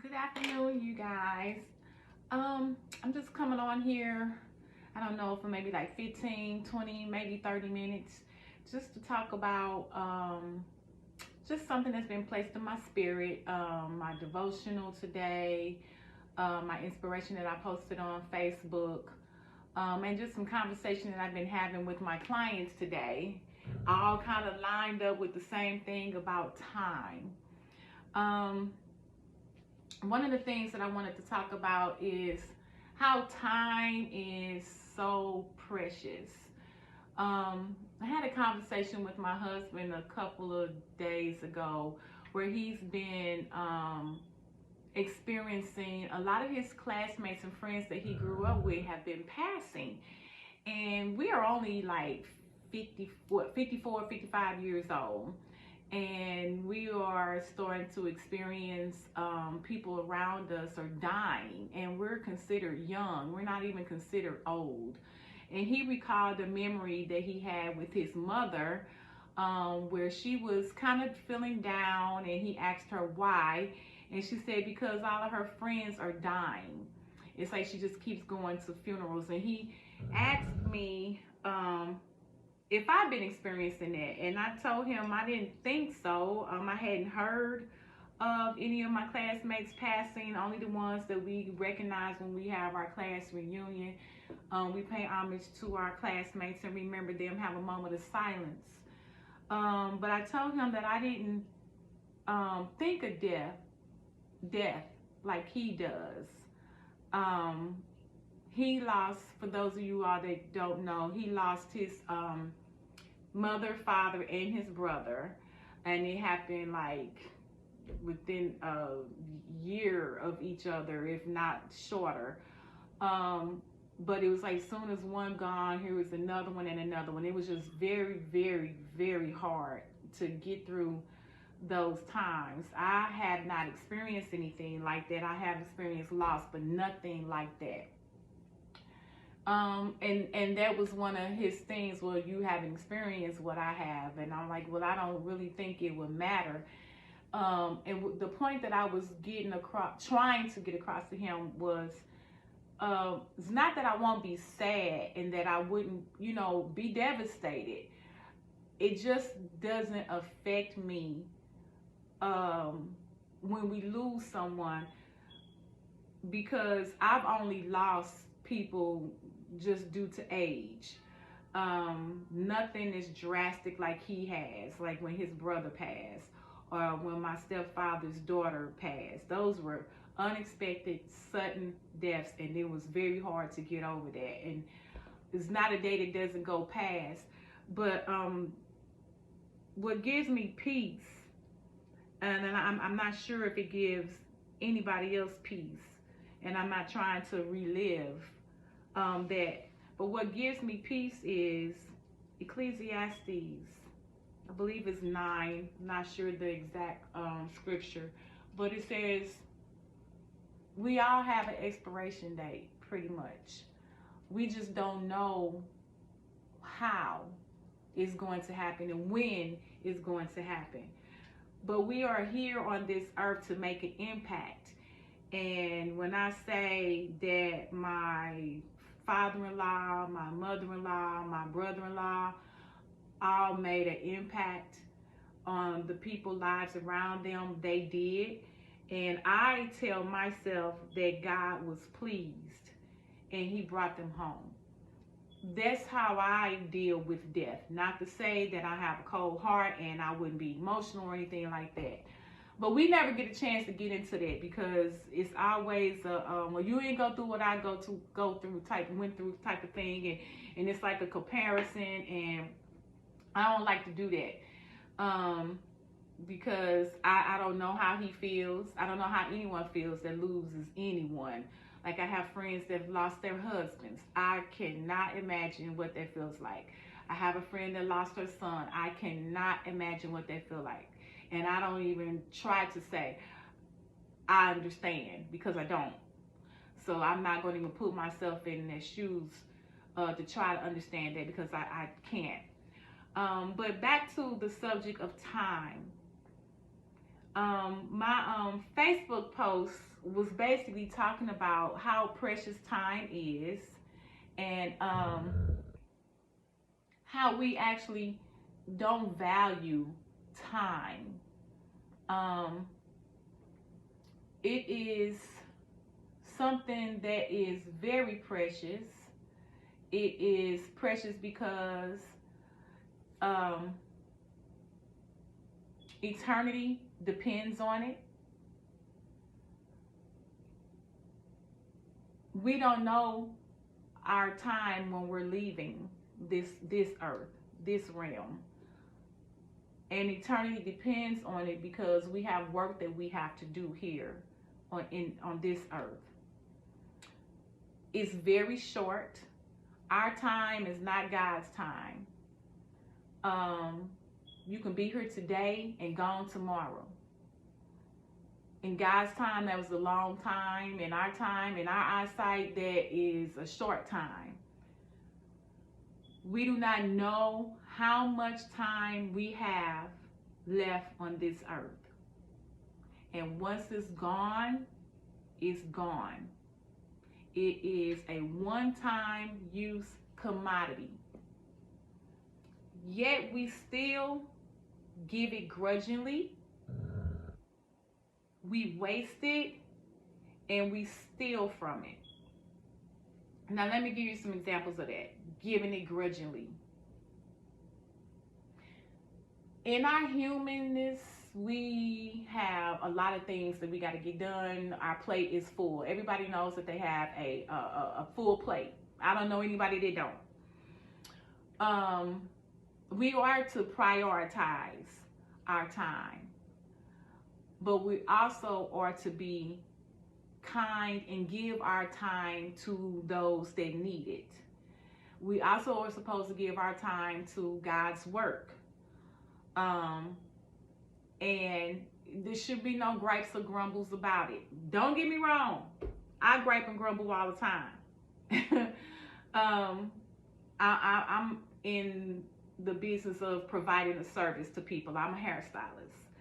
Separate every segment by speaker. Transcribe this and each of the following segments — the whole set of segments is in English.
Speaker 1: Good afternoon, you guys. I'm just coming on here, I don't know, for maybe like 15, 20, maybe 30 minutes, just to talk about just something that's been placed in my spirit, my devotional today, my inspiration that I posted on Facebook, and just some conversation that I've been having with my clients today, all kind of lined up with the same thing about time. Um, One of the things that I wanted to talk about is how time is so precious. I had a conversation with my husband a couple of days ago where he's been experiencing a lot of his classmates and friends that he grew up with have been passing. And we are only like 54, 55 years old, and we are starting to experience people around us are dying, and we're considered young. We're not even considered old. And he recalled a memory that he had with his mother, where she was kind of feeling down, and he asked her why, and she said because all of her friends are dying. It's like she just keeps going to funerals. And he asked me if I've been experiencing that, and I told him I didn't think so. I hadn't heard of any of my classmates passing, only the ones that we recognize when we have our class reunion. We pay homage to our classmates and remember them, have a moment of silence. But I told him that I didn't think of death like he does. He lost, for those of you all that don't know, he lost his mother, father, and his brother, and it happened like within a year of each other, if not shorter. But it was like soon as one gone, here was another one and another one. It was just very, very, very hard to get through those times. I have not experienced anything like that. I have experienced loss, but nothing like that. And that was one of his things. Well, you haven't experienced what I have, and I'm like, well, I don't really think it would matter. And the point that I was trying to get across to him was, it's not that I won't be sad and that I wouldn't, be devastated. It just doesn't affect me when we lose someone, because I've only lost people just due to age. Nothing is drastic like he has, like when his brother passed or when my stepfather's daughter passed. Those were unexpected, sudden deaths, and it was very hard to get over that. And it's not a day that doesn't go past. But what gives me peace, and I'm not sure if it gives anybody else peace, and I'm not trying to relive that. But what gives me peace is Ecclesiastes. I believe it's 9. Not sure the exact scripture, but it says we all have an expiration date, pretty much. We just don't know how it's going to happen and when it's going to happen. But we are here on this earth to make an impact. And when I say that my father-in-law, my mother-in-law, my brother-in-law all made an impact on the people's lives around them, they did. And I tell myself that God was pleased and he brought them home. That's how I deal with death. Not to say that I have a cold heart and I wouldn't be emotional or anything like that. But we never get a chance to get into that, because it's always well, you ain't go through what I went through type of thing, and it's like a comparison, and I don't like to do that, because I don't know how he feels. I don't know how anyone feels that loses anyone. Like, I have friends that have lost their husbands. I cannot imagine what that feels like. I have a friend that lost her son. I cannot imagine what that feels like. And I don't even try to say I understand, because I don't. So I'm not going to even put myself in their shoes to try to understand that, because I can't. But back to the subject of time. My Facebook post was basically talking about how precious time is, and how we actually don't value time. Um, it is something that is very precious. It is precious because um, eternity depends on it. We don't know our time when we're leaving this earth, this realm. And eternity depends on it because we have work that we have to do here on this earth. It's very short. Our time is not God's time. You can be here today and gone tomorrow. In God's time, that was a long time. In our time, in our eyesight, that is a short time. We do not know how much time we have left on this earth. And once it's gone, it's gone. It is a one-time use commodity. Yet we still give it grudgingly. We waste it and we steal from it. Now let me give you some examples of that. Giving it grudgingly. In our humanness, we have a lot of things that we got to get done. Our plate is full. Everybody knows that they have a full plate. I don't know anybody that don't. We are to prioritize our time, but we also are to be kind and give our time to those that need it. We also are supposed to give our time to God's work. And there should be no gripes or grumbles about it. Don't get me wrong. I gripe and grumble all the time. I'm in the business of providing a service to people. I'm a hairstylist.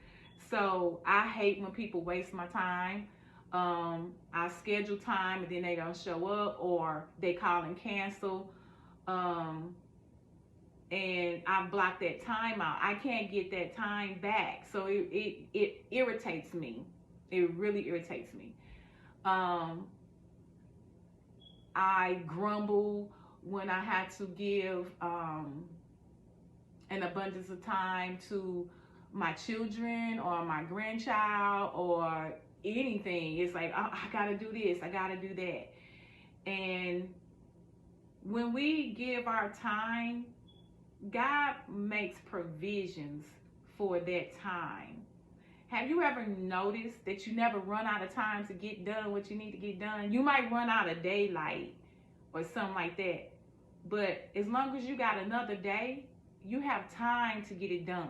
Speaker 1: So I hate when people waste my time. I schedule time and then they don't show up, or they call and cancel. And I block that time out. I can't get that time back. So it irritates me. It really irritates me. I grumble when I have to give an abundance of time to my children or my grandchild or anything. It's like, oh, I gotta do this, I gotta do that. And when we give our time, God makes provisions for that time. Have you ever noticed that you never run out of time to get done what you need to get done? You might run out of daylight or something like that. But as long as you got another day, you have time to get it done.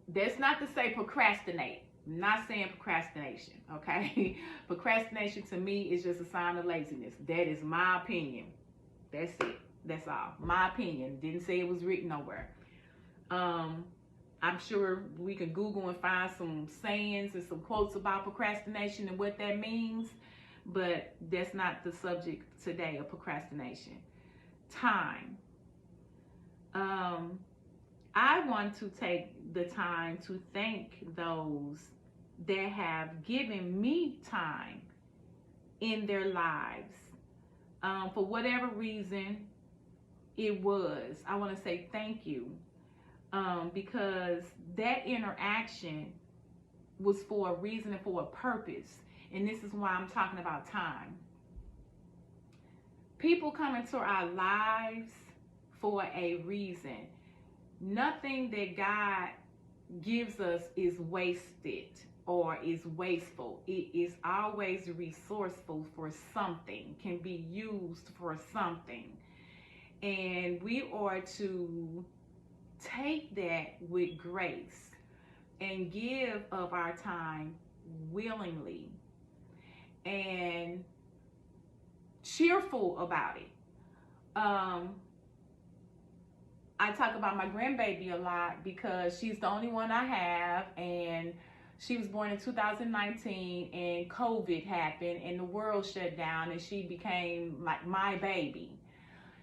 Speaker 1: That's not to say procrastinate. I'm not saying procrastination, okay? Procrastination to me is just a sign of laziness. That is my opinion. That's it. That's all. My opinion. Didn't say it was written nowhere. I'm sure we can Google and find some sayings and some quotes about procrastination and what that means, but that's not the subject today of procrastination. Time. I want to take the time to thank those that have given me time in their lives. For whatever reason it was, I want to say thank you. Because that interaction was for a reason and for a purpose. And this is why I'm talking about time. People come into our lives for a reason. Nothing that God gives us is wasted or is wasteful. It is always resourceful for something, can be used for something. And we are to take that with grace and give of our time willingly and cheerful about it. I talk about my grandbaby a lot because she's the only one I have, and she was born in 2019, and COVID happened and the world shut down, and she became like my baby.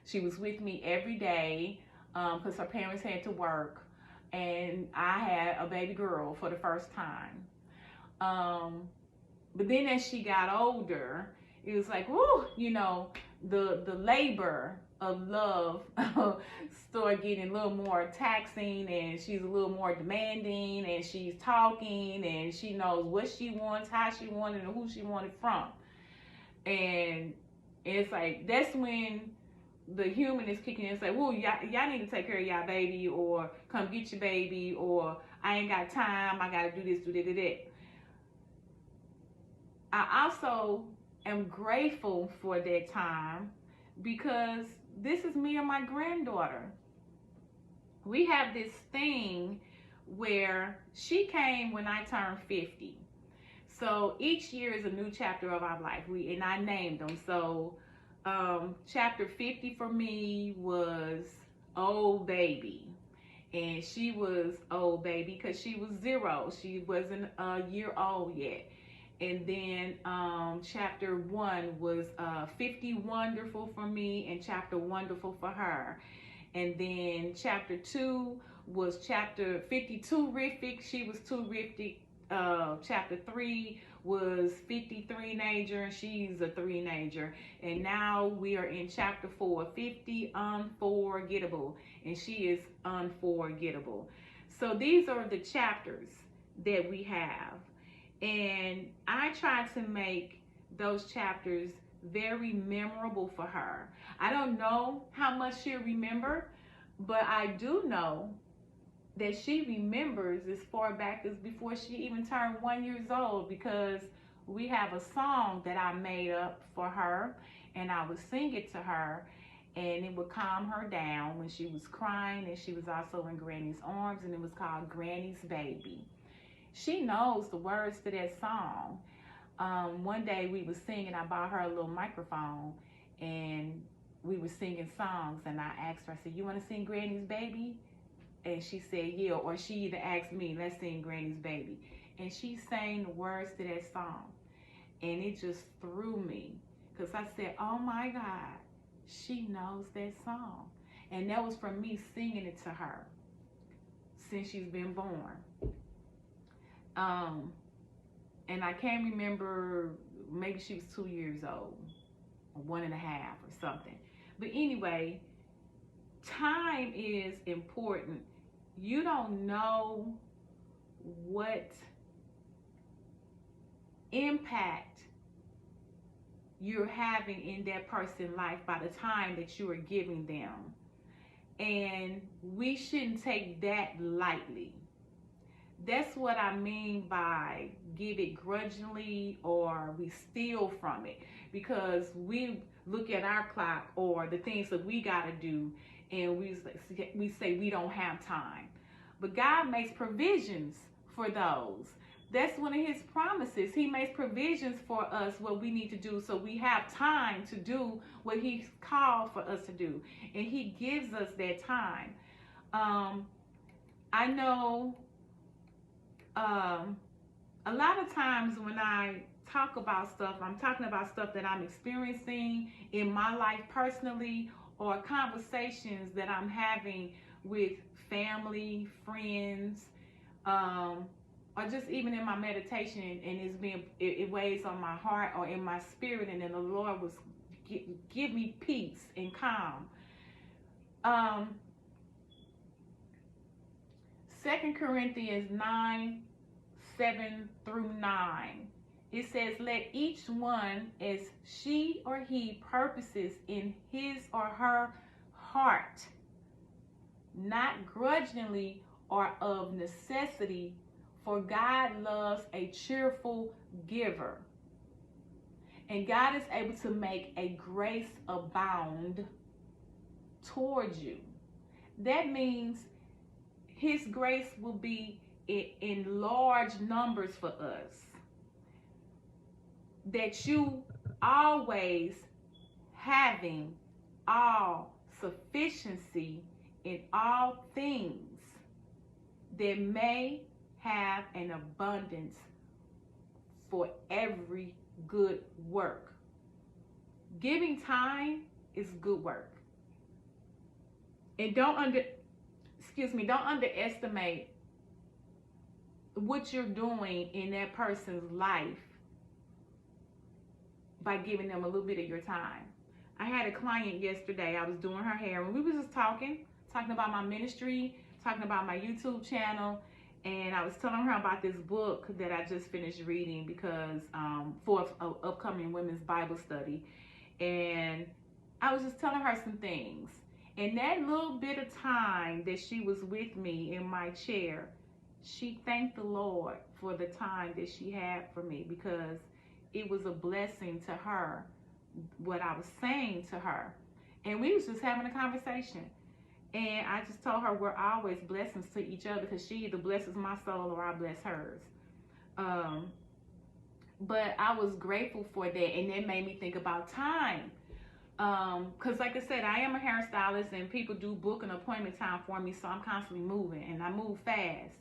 Speaker 1: She was with me every day because her parents had to work, and I had a baby girl for the first time. But then as she got older, it was like, whoo, the labor of love started getting a little more taxing, and she's a little more demanding, and she's talking, and she knows what she wants, how she wanted, and who she wanted from. And it's like, that's when the human is kicking in and say, whoa, y'all need to take care of y'all baby, or come get your baby, or I ain't got time, I gotta do this, do that. I also am grateful for that time because this is me and my granddaughter. We have this thing where she came when I turned 50. So each year is a new chapter of our life. And I named them. So chapter 50 for me was old baby. And she was old baby because she was 0. She wasn't a year old yet. And then chapter 1 was 50 wonderful for me, and chapter wonderful for her. And then chapter 2 was chapter 52-rific. She was 2-rific. Chapter 3 was 53-nager, and she's a 3-nager. And now we are in chapter 4, 50 unforgettable, and she is unforgettable. So these are the chapters that we have. And I try to make those chapters very memorable for her. I don't know how much she'll remember, but I do know that she remembers as far back as before she even turned 1 year old, because we have a song that I made up for her, and I would sing it to her, and it would calm her down when she was crying, and she was also in Granny's arms, and it was called Granny's Baby. She knows the words to that song. One day we were singing, I bought her a little microphone, and we were singing songs, and I asked her, I said, you want to sing Granny's Baby? And she said, yeah. Or she either asked me, let's sing Granny's Baby. And she sang the words to that song. And it just threw me, because I said, oh my God, she knows that song. And that was from me singing it to her since she's been born. And I can't remember, maybe she was 2 years old, or 1.5 or something. But anyway, time is important. You don't know what impact you're having in that person's life by the time that you are giving them. And we shouldn't take that lightly. That's what I mean by give it grudgingly, or we steal from it, because we look at our clock or the things that we got to do, and we say we don't have time. But God makes provisions for those. That's one of his promises. He makes provisions for us, what we need to do, so we have time to do what he's called for us to do. And he gives us that time. I know a lot of times when I talk about stuff, I'm talking about stuff that I'm experiencing in my life personally, or conversations that I'm having with family, friends, or just even in my meditation, and it weighs on my heart or in my spirit, and then the Lord was give me peace and calm. 2 Corinthians 9, 7 through 9. It says, let each one as she or he purposes in his or her heart, not grudgingly or of necessity, for God loves a cheerful giver. And God is able to make a grace abound towards you. That means his grace will be in large numbers for us. That you always having all sufficiency in all things that may have an abundance for every good work. Giving time is good work. And don't underestimate what you're doing in that person's life by giving them a little bit of your time. I had a client yesterday. I was doing her hair and we were just talking about my ministry, talking about my YouTube channel, and I was telling her about this book that I just finished reading because for an upcoming women's Bible study. And I was just telling her some things. And that little bit of time that she was with me in my chair, she thanked the Lord for the time that she had for me, because it was a blessing to her what I was saying to her. And we was just having a conversation. And I just told her we're always blessings to each other, because she either blesses my soul or I bless hers. But I was grateful for that, and that made me think about time. Because like I said, I am a hairstylist and people do book an appointment time for me, so I'm constantly moving and I move fast.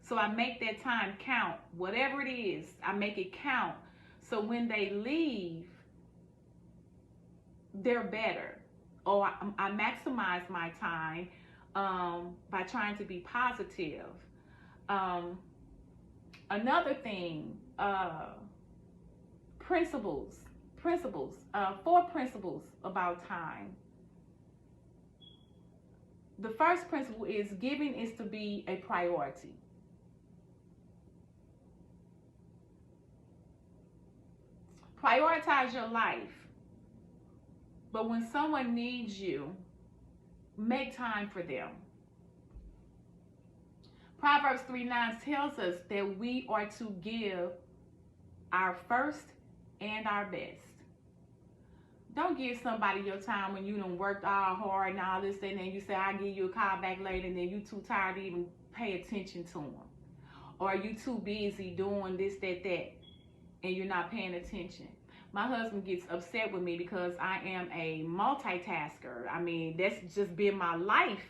Speaker 1: So I make that time count. Whatever it is, I make it count. So when they leave, they're better. Or I maximize my time by trying to be positive. Another thing, four principles about time. The first principle is giving is to be a priority. Prioritize your life. But when someone needs you, make time for them. Proverbs 3:9 tells us that we are to give our first and our best. Don't give somebody your time when you done worked all hard and all this, and then you say, I'll give you a call back later, and then you too tired to even pay attention to them. Or you too busy doing this, that, and you're not paying attention. My husband gets upset with me because I am a multitasker. I mean, that's just been my life,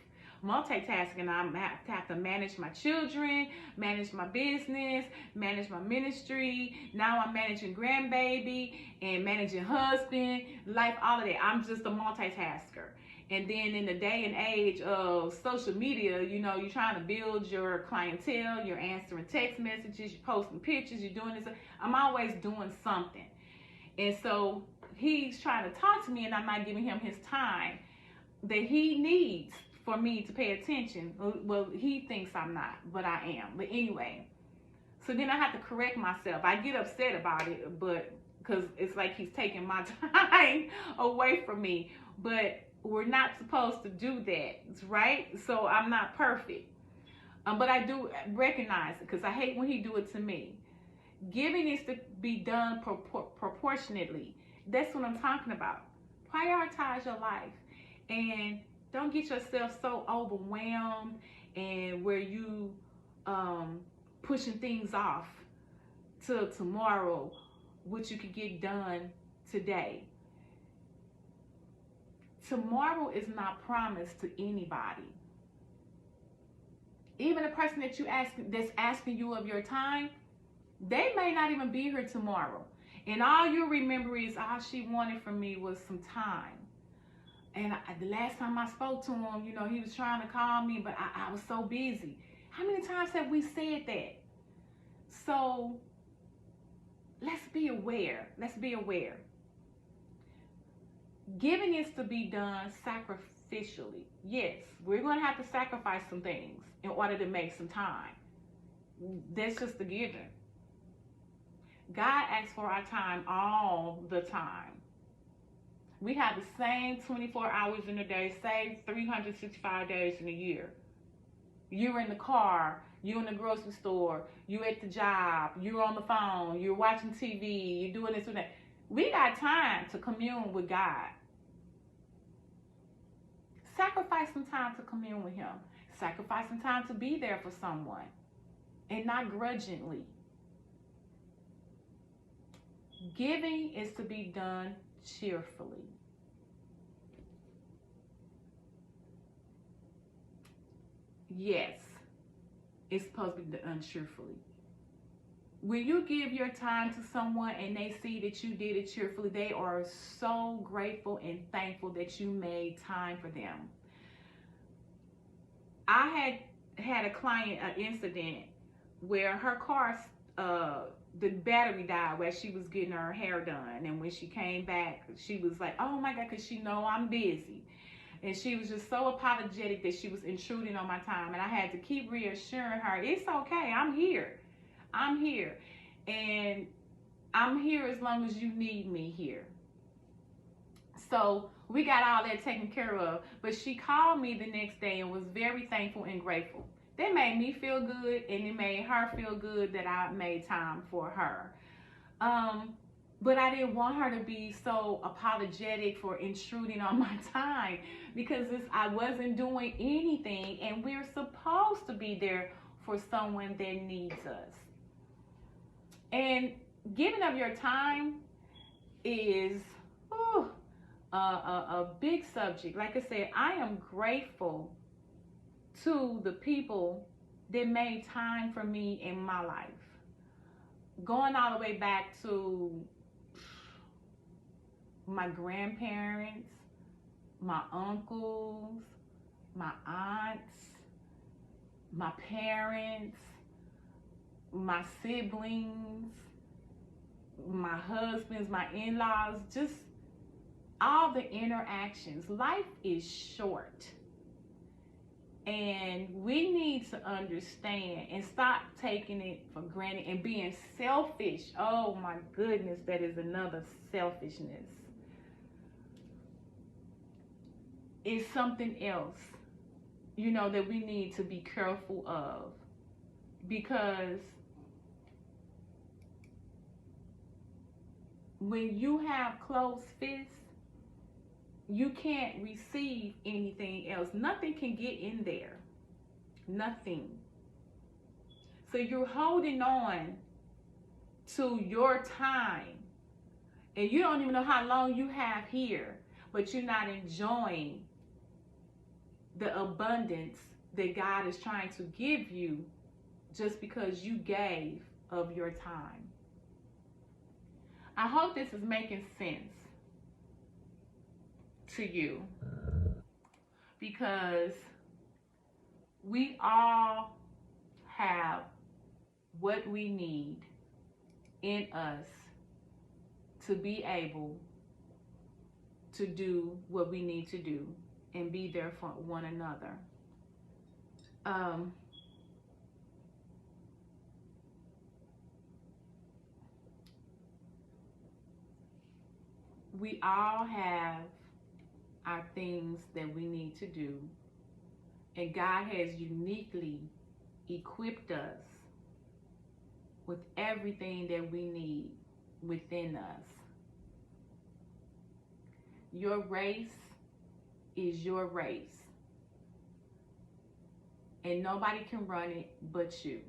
Speaker 1: multitasking. I have to manage my children, manage my business, manage my ministry. Now I'm managing grandbaby and managing husband, life, all of that. I'm just a multitasker. And then in the day and age of social media, you know, you're trying to build your clientele, you're answering text messages, you're posting pictures, you're doing this. I'm always doing something. And so he's trying to talk to me, and I'm not giving him his time that he needs for me to pay attention. Well, he thinks I'm not, but I am. But anyway, so then I have to correct myself. I get upset about it, but because it's like he's taking my time away from me. But we're not supposed to do that, right? So I'm not perfect. But I do recognize it, because I hate when he do it to me. Giving is to be done proportionately. That's what I'm talking about. Prioritize your life, and don't get yourself so overwhelmed and where you pushing things off till tomorrow, which you could get done today. Tomorrow is not promised to anybody. Even a person that that's asking you of your time, they may not even be here tomorrow. And all you remember is all she wanted from me was some time. And the last time I spoke to him, you know, he was trying to call me, but I was so busy. How many times have we said that? So let's be aware. Let's be aware. Giving is to be done sacrificially. Yes, we're going to have to sacrifice some things in order to make some time. That's just the given. God asks for our time all the time. We have the same 24 hours in a day, same 365 days in a year. You're in the car, you're in the grocery store, you're at the job, you're on the phone, you're watching TV, you're doing this and that. We got time to commune with God. Sacrifice some time to commune with Him. Sacrifice some time to be there for someone, and not grudgingly. Giving is to be done cheerfully. yes, it's supposed to be done cheerfully. When you give your time to someone and they see that you did it cheerfully, they are so grateful and thankful that you made time for them. I had a client, an incident where her car, the battery died while she was getting her hair done. And when she came back, she was like, oh my God, because she know I'm busy. And she was just so apologetic that she was intruding on my time. And I had to keep reassuring her, it's okay, I'm here. I'm here. And I'm here as long as you need me here. So we got all that taken care of. But she called me the next day and was very thankful and grateful. That made me feel good, and it made her feel good that I made time for her. But I didn't want her to be so apologetic for intruding on my time, because I wasn't doing anything, and we're supposed to be there for someone that needs us. And giving up your time is a big subject. Like I said, I am grateful to the people that made time for me in my life. Going all the way back to my grandparents, my uncles, my aunts, my parents, my siblings, my husbands, my in-laws, just all the interactions. Life is short. And we need to understand and stop taking it for granted and being selfish. Oh my goodness, that is another selfishness. It's something else, that we need to be careful of. Because when you have closed fists, you can't receive anything else. Nothing can get in there. Nothing. So you're holding on to your time. And you don't even know how long you have here. But you're not enjoying the abundance that God is trying to give you just because you gave of your time. I hope this is making sense to you, because we all have what we need in us to be able to do what we need to do and be there for one another. We all have our things that we need to do, and God has uniquely equipped us with everything that we need within us. Your race is your race, and nobody can run it but you.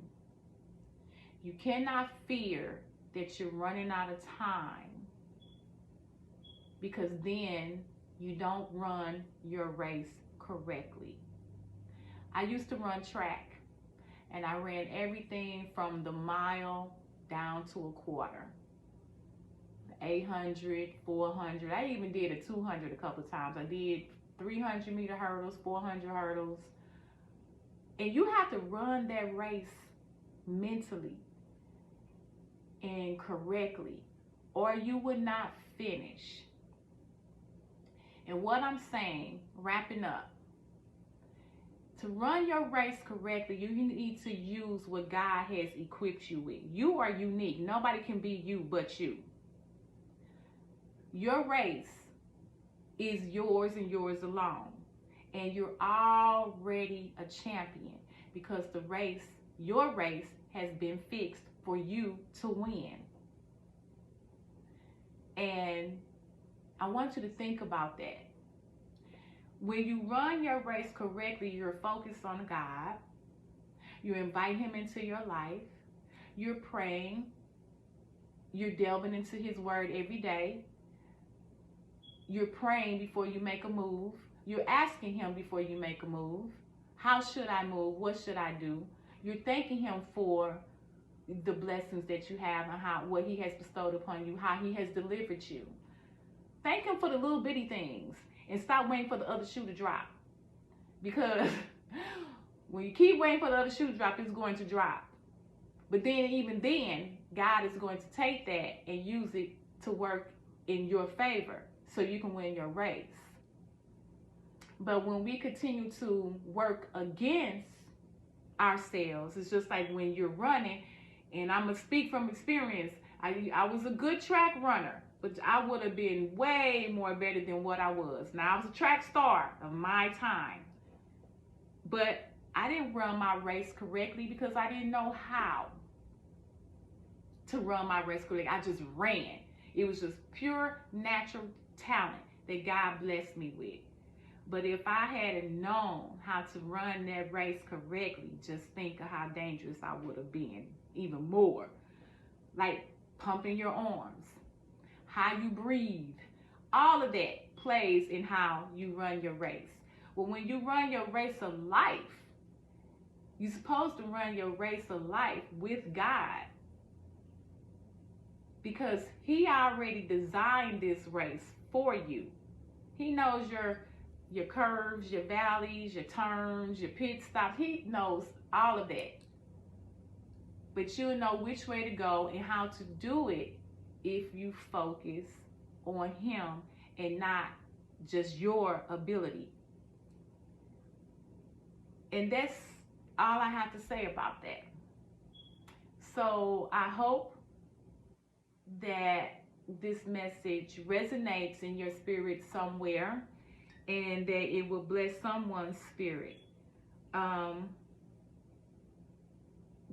Speaker 1: You cannot fear that you're running out of time, because then you don't run your race correctly. I used to run track, and I ran everything from the mile down to a quarter. 800, 400. I even did a 200 a couple of times. I did 300 meter hurdles, 400 hurdles. And you have to run that race mentally and correctly, or you would not finish. And what I'm saying, wrapping up, to run your race correctly, you need to use what God has equipped you with. You are unique. Nobody can be you but you. Your race is yours and yours alone. And you're already a champion, because the race, your race, has been fixed for you to win. And I want you to think about that. When you run your race correctly, you're focused on God. You invite Him into your life. You're praying. You're delving into His Word every day. You're praying before you make a move. You're asking Him before you make a move. How should I move? What should I do? You're thanking him for the blessings that you have and what he has bestowed upon you, how he has delivered you. Thank him for the little bitty things and stop waiting for the other shoe to drop. Because when you keep waiting for the other shoe to drop, it's going to drop. But then, even then, God is going to take that and use it to work in your favor so you can win your race. But when we continue to work against ourselves, it's just like when you're running, and I'm going to speak from experience. I was a good track runner, but I would have been way more better than what I was. Now, I was a track star of my time. But I didn't run my race correctly because I didn't know how to run my race correctly. I just ran. It was just pure natural talent that God blessed me with. But if I hadn't known how to run that race correctly, just think of how dangerous I would have been even more. Like pumping your arms, how you breathe, all of that plays in how you run your race. Well, when you run your race of life, you're supposed to run your race of life with God, because he already designed this race for you. He knows your curves, your valleys, your turns, your pit stops. He knows all of that. But you'll know which way to go and how to do it if you focus on him and not just your ability. And that's all I have to say about that. So I hope that this message resonates in your spirit somewhere, and that it will bless someone's spirit.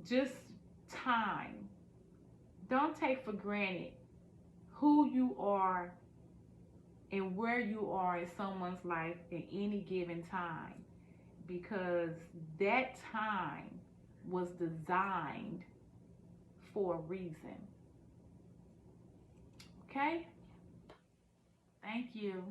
Speaker 1: Just time. Don't take for granted who you are and where you are in someone's life at any given time, because that time was designed for a reason. Okay? Thank you.